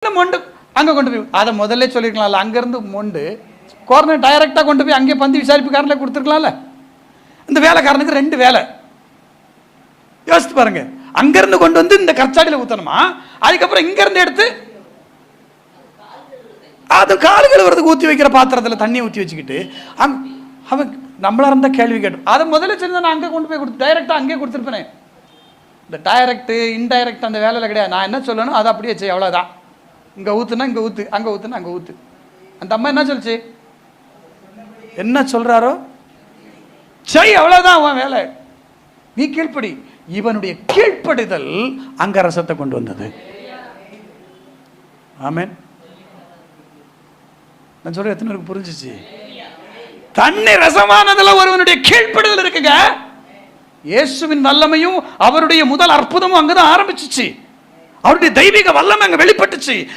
அங்கிருந்து மொண்டு அங்கே கொண்டு போய், அதை முதல்ல சொல்லியிருக்கலாம்ல, அங்கேருந்து மொண்டு கோர்னர் டைரெக்டாக கொண்டு போய் அங்கே பந்தி விசாரிப்புக்காரனில் கொடுத்துருக்கலாம்ல. இந்த வேலைக்காரனுக்கு 2 வேலை. யோசித்து பாருங்க, அங்கேருந்து கொண்டு வந்து இந்த கற்சாடியில் ஊற்றணுமா, அதுக்கப்புறம் இங்கேருந்து எடுத்து அது கால்கள் வரதுக்கு ஊற்றி வைக்கிற பாத்திரத்தில் தண்ணி ஊற்றி வச்சுக்கிட்டு அவன் நம்மளா இருந்தால் கேள்வி கேட்டு அதை முதல்ல சொல்லி நான் அங்கே கொண்டு போய் கொடுத்து டைரெக்டாக அங்கேயே கொடுத்துருப்பேனே. இந்த டைரக்டு இன்டைரக்ட் அந்த வேலையில் கிடையாது. நான் என்ன சொல்லணும் அதை அப்படியே செய்ய, அவ்வளோதான். இங்கே ஊற்றுனா இங்கே ஊற்று, அங்கே ஊற்றுனா அங்கே ஊற்று. அந்த அம்மா என்ன சொல்லிச்சு, என்ன சொல்கிறாரோ செய், அவ்வளோதான் அவன் வேலை, நீ கீழ்ப்படி. இவனுடைய கீழ்ப்படிதல் அங்க ரசத்தை கொண்டு வந்தது. ஆமென். நான் சொல்ற எத்தனை பேருக்கு புரிஞ்சிச்சு? தண்ணி ரசமானதுல ஒருவனுடைய கீழ்ப்படிதல் இருக்குங்க. இயேசுவின் வல்லமையும் அவருடைய முதல் அற்புதமும் அங்கதான் ஆரம்பிச்சிச்சு. அவருடைய தெய்வீக வல்லமை அங்க வெளிப்பட்டுச்சு.